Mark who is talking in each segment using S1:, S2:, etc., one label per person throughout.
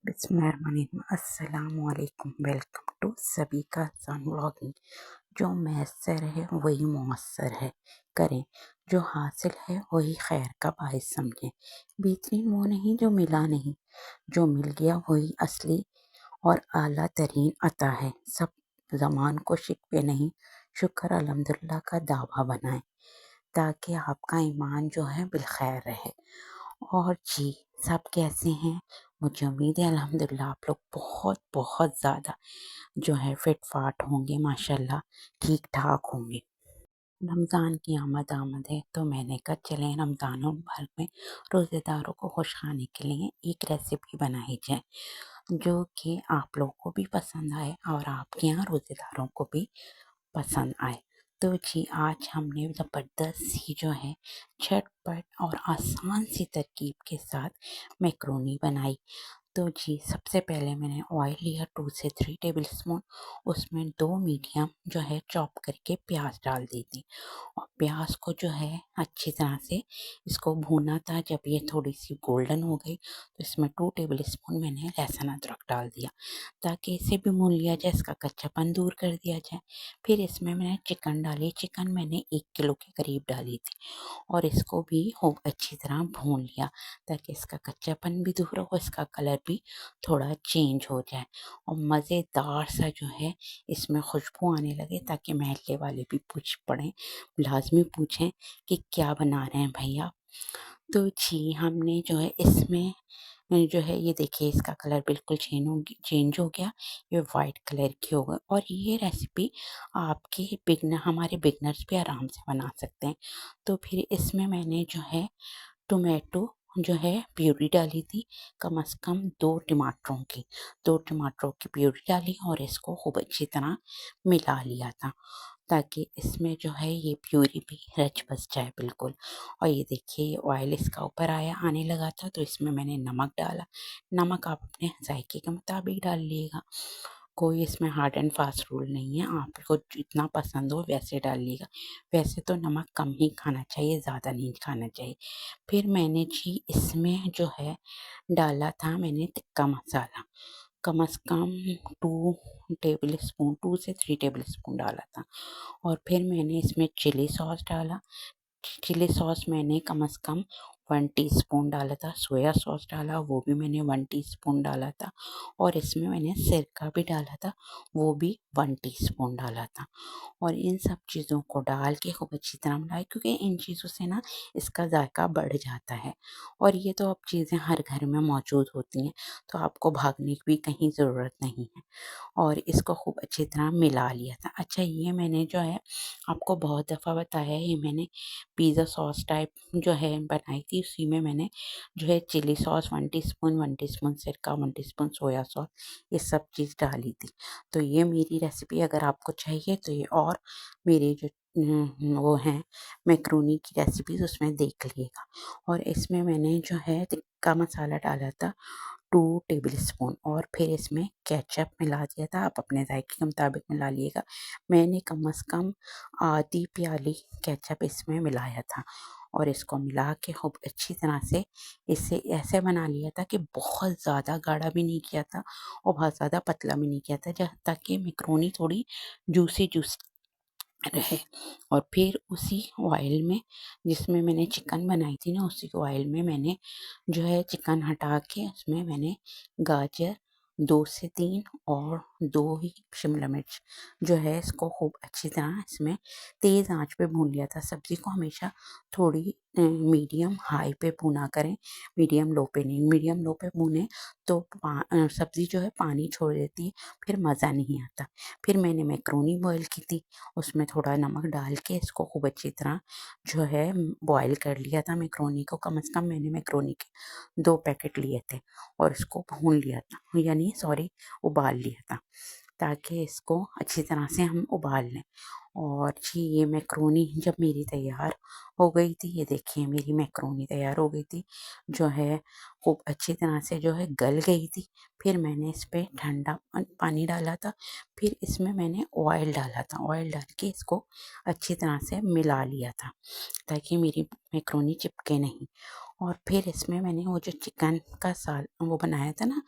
S1: बिस्मिल्लाहिर्रहमानिर्रहीम। अस्सलामुअलैकुम। Welcome to सभी का आसान व्लॉगिंग। जो मैसर है वही मुयस्सर है, करें जो हासिल है वही खैर का बाइस समझें। बेहतरीन वो नहीं जो मिला नहीं, जो मिल गया वही असली और आला तरीन अता है। सब ज़मान को शिकवे नहीं, शुक्र अल्हम्दुलिल्लाह का दावा बनाएं ताकि आपका ईमान जो है बिलखैर रहे। और जी, सब कैसे हैं? मुझे उम्मीद है अल्हम्दुलिल्लाह आप लोग बहुत बहुत ज़्यादा जो है फिट फाट होंगे, माशाल्लाह ठीक ठाक होंगे। रमज़ान की आमद है तो मैंने कहा चलें रमज़ान मुबारक में रोज़ेदारों को खुश खाने के लिए एक रेसिपी बनाई जाए जो कि आप लोगों को भी पसंद आए और आपके यहाँ रोज़ेदारों को भी पसंद आए। तो जी, आज हमने ज़बरदस्त सी जो है झटपट और आसान सी तरकीब के साथ मैक्रोनी बनाई। तो जी, सबसे पहले मैंने ऑयल लिया 2 से 3 टेबलस्पून। उसमें 2 मीडियम जो है चॉप करके प्याज डाल दी थी और प्याज को जो है अच्छी तरह से इसको भूना था। जब ये थोड़ी सी गोल्डन हो गई तो इसमें 2 टेबलस्पून मैंने लहसुन अदरक डाल दिया ताकि इसे भी भून लिया जाए, इसका कच्चापन दूर कर दिया जाए। फिर इसमें मैंने चिकन डाली। चिकन मैंने 1 किलो के करीब डाली थी और इसको भी खूब अच्छी तरह भून लिया ताकि इसका कच्चापन भी दूर हो, इसका कलर भी थोड़ा चेंज हो जाए और मज़ेदार सा जो है इसमें खुशबू आने लगे ताकि महल्ले वाले भी पूछ पड़ें, लाज़मी पूछें कि क्या बना रहे हैं भैया। तो जी, हमने जो है इसमें जो है ये देखिए इसका कलर बिल्कुल चेंज हो गया, ये वाइट कलर की हो गई और ये रेसिपी आपके हमारे बिगनर्स भी आराम से बना सकते हैं। तो फिर इसमें मैंने जो है टोमेटो जो है प्यूरी डाली थी, कम से कम 2 टमाटरों की प्यूरी डाली और इसको खूब अच्छी तरह मिला लिया था ताकि इसमें जो है ये प्यूरी भी रच बस जाए बिल्कुल। और ये देखिए ये ऑयल इसका ऊपर आने लगा था तो इसमें मैंने नमक डाला। नमक आप अपने जायके के मुताबिक डाल लीजिएगा, कोई इसमें हार्ड एंड फास्ट रूल नहीं है, आपको जितना पसंद हो वैसे डालिएगा। वैसे तो नमक कम ही खाना चाहिए, ज़्यादा नहीं खाना चाहिए। फिर मैंने जी इसमें जो है डाला था मैंने टिक्का मसाला, कम से कम 2 से 3 टेबलस्पून डाला था। और फिर मैंने इसमें चिली सॉस डाला। चिली सॉस मैंने कम से कम 1 टीस्पून डाला था। सोया सॉस डाला, वो भी मैंने 1 टीस्पून डाला था और इसमें मैंने सिरका भी डाला था, वो भी 1 टीस्पून डाला था। और इन सब चीज़ों को डाल के खूब अच्छी तरह मिलाएं क्योंकि इन चीज़ों से ना इसका जायका बढ़ जाता है और ये तो अब चीज़ें हर घर में मौजूद होती हैं तो आपको भागने की भी कहीं ज़रूरत नहीं है। और इसको खूब अच्छी तरह मिला लिया था। अच्छा, ये मैंने जो है आपको बहुत दफ़ा बताया है, ये मैंने पिज़्ज़ा सॉस टाइप जो है बनाई थी, उसी में मैंने जो है चिली सॉस 1 टीस्पून सिरका, 1 टीस्पून सोया सॉस, ये सब चीज़ डाली थी। तो ये मेरी रेसिपी अगर आपको चाहिए तो ये और मेरे जो वो हैं मैक्रोनी की रेसिपीज़ उसमें देख लीजिएगा। और इसमें मैंने जो है टिक्का मसाला डाला था 2 टेबलस्पून और फिर इसमें केचप मिला दिया था, आप अपने जायके के मुताबिक मिला लिएगा। मैंने कम से कम आधी प्याली केचप इसमें मिलाया था और इसको मिला के खूब अच्छी तरह से इसे ऐसे बना लिया था कि बहुत ज़्यादा गाढ़ा भी नहीं किया था और बहुत ज़्यादा पतला भी नहीं किया था ताकि मैक्रोनी थोड़ी जूसी जूसी रहे। और फिर उसी ऑयल में जिसमें मैंने चिकन बनाई थी ना, उसी ऑयल में मैंने जो है चिकन हटा के उसमें मैंने गाजर 2 से 3 और 2 ही शिमला मिर्च जो है इसको खूब अच्छी तरह इसमें तेज़ आंच पे भून लिया था। सब्ज़ी को हमेशा थोड़ी मीडियम हाई पे भुना करें, मीडियम लो पे नहीं। मीडियम लो पे भुने तो सब्ज़ी जो है पानी छोड़ देती है, फिर मज़ा नहीं आता। फिर मैंने मैक्रोनी बॉयल की थी, उसमें थोड़ा नमक डाल के इसको खूब अच्छी तरह जो है बॉयल कर लिया था मैक्रोनी को। कम से कम मैंने मैक्रोनी के 2 पैकेट लिए थे और इसको भून लिया था, यानी सॉरी उबाल लिया था ताकि इसको अच्छी तरह से हम उबाल लें। और जी, ये मैक्रोनी जब मेरी तैयार हो गई थी, ये देखिए मेरी मैक्रोनी तैयार हो गई थी जो है खूब अच्छी तरह से जो है गल गई थी। फिर मैंने इस पे ठंडा पानी डाला था, फिर इसमें मैंने ऑयल डाला था। ऑयल डाल के इसको अच्छी तरह से मिला लिया था ताकि मेरी मैक्रोनी चिपके नहीं। और फिर इसमें मैंने वो जो चिकन का वो बनाया था ना,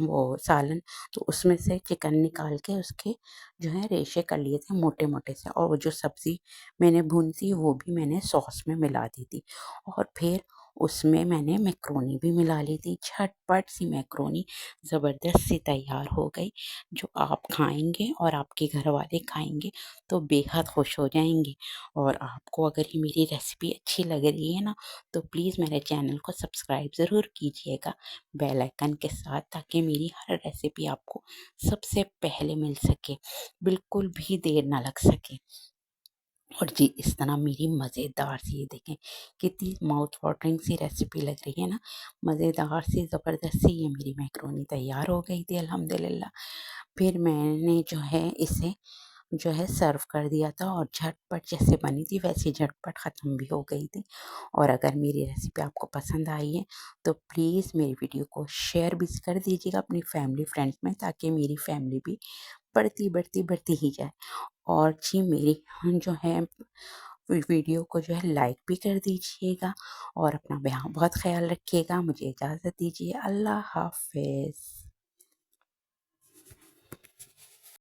S1: वो सालन, तो उसमें से चिकन निकाल के उसके जो है रेशे कर लिए थे मोटे मोटे से, और वो जो सब्ज़ी मैंने भूनी थी वो भी मैंने सॉस में मिला दी थी। और फिर उसमें मैंने मैक्रोनी भी मिला ली थी। झटपट सी मैक्रोनी ज़बरदस्त सी तैयार हो गई, जो आप खाएंगे और आपके घर वाले खाएंगे तो बेहद खुश हो जाएंगे। और आपको अगर ये मेरी रेसिपी अच्छी लग रही है ना, तो प्लीज़ मेरे चैनल को सब्सक्राइब ज़रूर कीजिएगा बेल आइकन के साथ, ताकि मेरी हर रेसिपी आपको सबसे पहले मिल सके, बिल्कुल भी देर ना लग सके। और जी इस तरह मेरी मज़ेदार सी, ये देखें कितनी माउथ वाटरिंग सी रेसिपी लग रही है ना, मज़ेदार सी ज़बरदस्त सी ये मेरी मैक्रोनी तैयार हो गई थी अल्हम्दुलिल्लाह। फिर मैंने जो है इसे जो है सर्व कर दिया था, और झटपट जैसे बनी थी वैसे झटपट ख़त्म भी हो गई थी। और अगर मेरी रेसिपी आपको पसंद आई है तो प्लीज़ मेरी वीडियो को शेयर भी कर दीजिएगा अपनी फैमिली फ्रेंड्स में, ताकि मेरी फैमिली भी बढ़ती ही जाए। और जी मेरी जो है वीडियो को जो है लाइक भी कर दीजिएगा, और अपना बहुत ख्याल रखिएगा। मुझे इजाज़त दीजिए। अल्लाह हाफ़िज़।